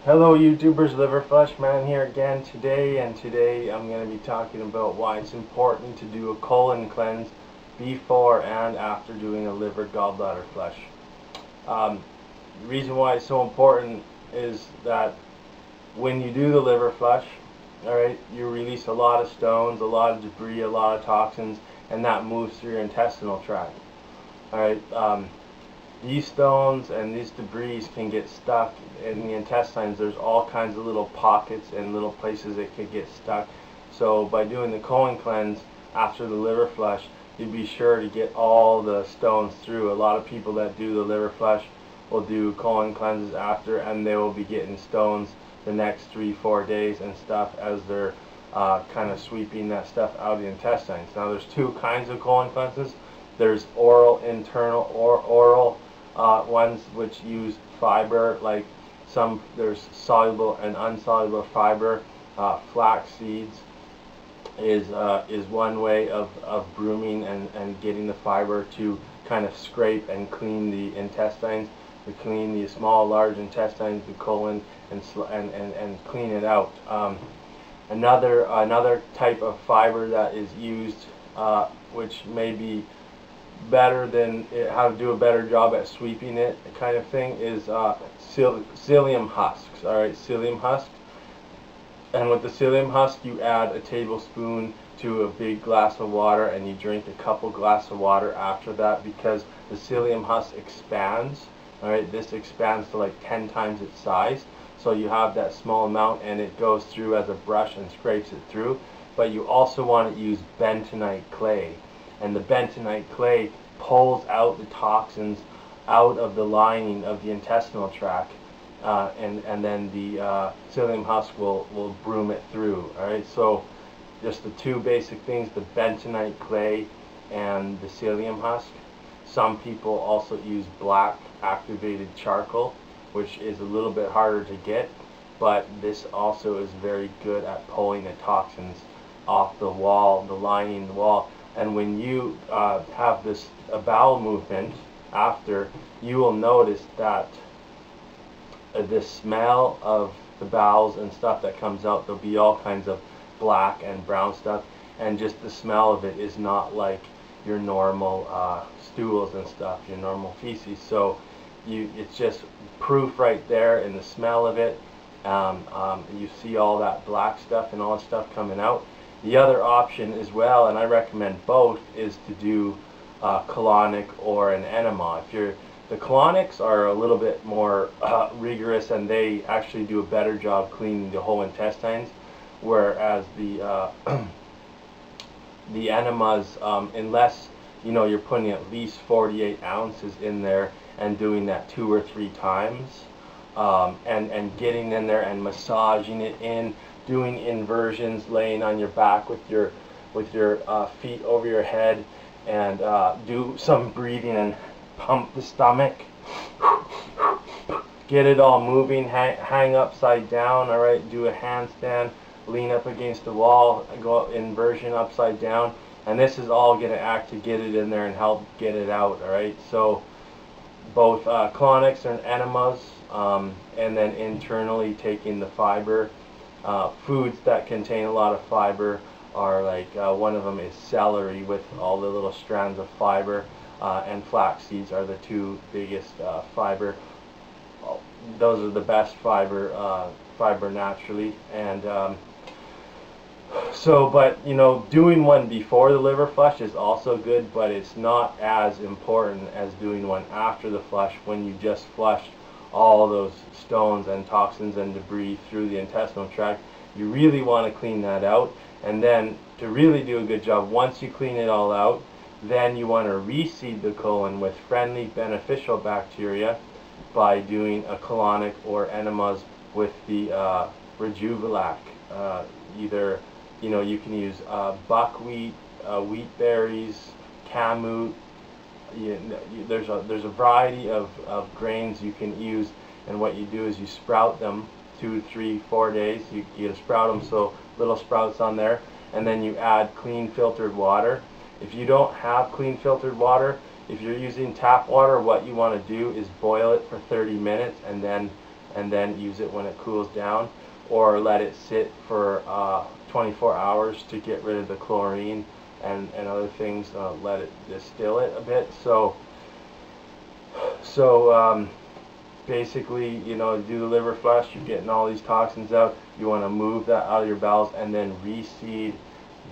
Hello YouTubers, Liver Flush Man here again today, and today I'm going to be talking about why it's important to do a colon cleanse before and after doing a liver gallbladder flush. The reason why it's so important is that when you do the liver flush, alright, you release a lot of stones, a lot of debris, a lot of toxins, and that moves through your intestinal tract. Alright, these stones and these debris can get stuck in the intestines. There's all kinds of little pockets and little places it could get stuck. So by doing the colon cleanse after the liver flush, you'd be sure to get all the stones through. A lot of people that do the liver flush will do colon cleanses after, and they will be getting stones the next 3-4 days and stuff as they're kind of sweeping that stuff out of the intestines. Now there's two kinds of colon cleanses. There's oral internal or oral ones which use fiber, like there's soluble and insoluble fiber. Flax seeds is one way of brooming and getting the fiber to kind of scrape and clean the intestines, to clean the small, large intestines, the colon, and clean it out. Another type of fiber that is used, which may be better than how to do a better job at sweeping it kind of thing, is psyllium husks. Alright, psyllium husk. And with the psyllium husk, you add a tablespoon to a big glass of water, and you drink a couple glasses of water after that, because the psyllium husk expands. Alright, this expands to like 10 times its size. So you have that small amount and it goes through as a brush and scrapes it through. But you also want to use bentonite clay. And the bentonite clay pulls out the toxins out of the lining of the intestinal tract, and then the psyllium husk will broom it through. Alright, so just the two basic things, the bentonite clay and the psyllium husk. Some people also use black activated charcoal, which is a little bit harder to get, but this also is very good at pulling the toxins off the wall, the lining of the wall. And when you have this bowel movement after, you will notice that the smell of the bowels and stuff that comes out, there'll be all kinds of black and brown stuff, and just the smell of it is not like your normal stools and stuff, your normal feces. So it's just proof right there in the smell of it. You see all that black stuff and all that stuff coming out. The other option as well, and I recommend both, is to do colonic or an enema. The colonics are a little bit more rigorous, and they actually do a better job cleaning the whole intestines, whereas the the enemas, unless you're putting at least 48 ounces in there and doing that 2 or 3 times, and getting in there and massaging it in, doing inversions, laying on your back with your feet over your head, and do some breathing and pump the stomach, get it all moving, hang upside down. Alright, do a handstand, lean up against the wall, go inversion upside down, and this is all going to act to get it in there and help get it out. Alright, so both colonics and enemas, and then internally taking the fiber. Foods that contain a lot of fiber are like, one of them is celery with all the little strands of fiber, and flax seeds are the two biggest fiber. Those are the best fiber naturally. And but doing one before the liver flush is also good, but it's not as important as doing one after the flush, when you just flushed all those stones and toxins and debris through the intestinal tract. You really want to clean that out, and then to really do a good job, once you clean it all out, then you want to reseed the colon with friendly beneficial bacteria by doing a colonic or enemas with the Rejuvelac. Either you can use buckwheat, wheat berries, kamut. There's a variety of grains you can use, and what you do is you sprout them 2, 3, 4 days. You sprout them, so little sprouts on there, and then you add clean filtered water. If you don't have clean filtered water, if you're using tap water, what you want to do is boil it for 30 minutes and then and then use it when it cools down, or let it sit for 24 hours to get rid of the chlorine and other things. Let it distill it a bit. So basically, you know, do the liver flush, you're getting all these toxins out, you want to move that out of your bowels, and then reseed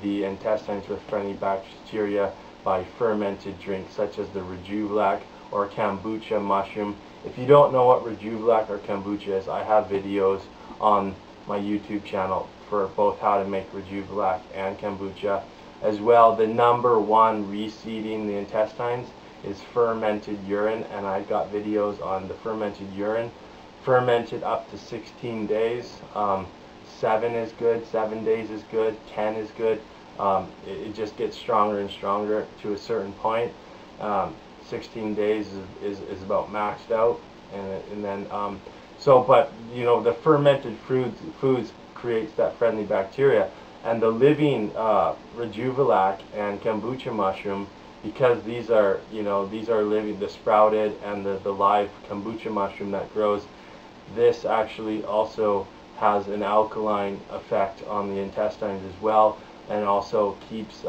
the intestines with friendly bacteria by fermented drinks such as the Rejuvelac or kombucha mushroom. If you don't know what Rejuvelac or kombucha is, I have videos on my YouTube channel for both how to make Rejuvelac and kombucha. As well, the number one reseeding the intestines is fermented urine, and I've got videos on the fermented urine. Fermented up to 16 days. 7 is good, 7 days is good, 10 is good. It just gets stronger and stronger to a certain point. 16 days is about maxed out, and then but you know, the fermented foods creates that friendly bacteria, and the living Rejuvelac and kombucha mushroom, because these are, you know, these are living, the sprouted and the live kombucha mushroom that grows. This actually also has an alkaline effect on the intestines as well, and also keeps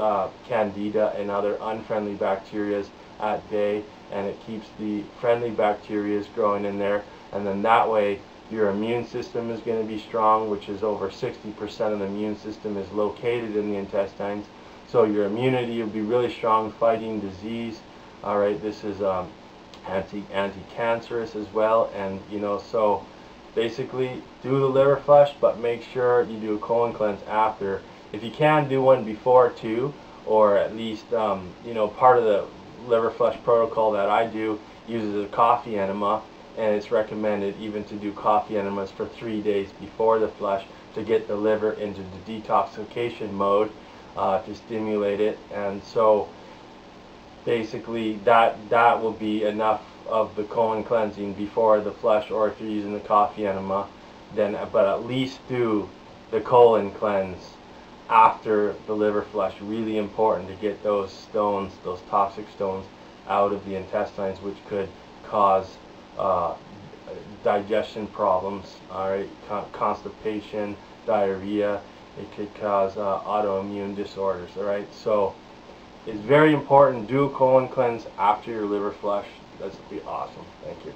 candida and other unfriendly bacteria at bay, and it keeps the friendly bacteria growing in there, and then that way your immune system is going to be strong, which is over 60% of the immune system is located in the intestines. So your immunity will be really strong, fighting disease. All right, this is anti-cancerous as well, and you know, so basically do the liver flush, but make sure you do a colon cleanse after. If you can, do one before too, or at least you know, part of the liver flush protocol that I do uses a coffee enema, and it's recommended even to do coffee enemas for 3 days before the flush to get the liver into the detoxification mode, to stimulate it. And so basically that will be enough of the colon cleansing before the flush, or if you're using the coffee enema, then but at least do the colon cleanse after the liver flush. Really important to get those stones, those toxic stones, out of the intestines, which could cause digestion problems, alright, constipation, diarrhea. It could cause autoimmune disorders, alright. So it's very important, do a colon cleanse after your liver flush. That would be awesome. Thank you.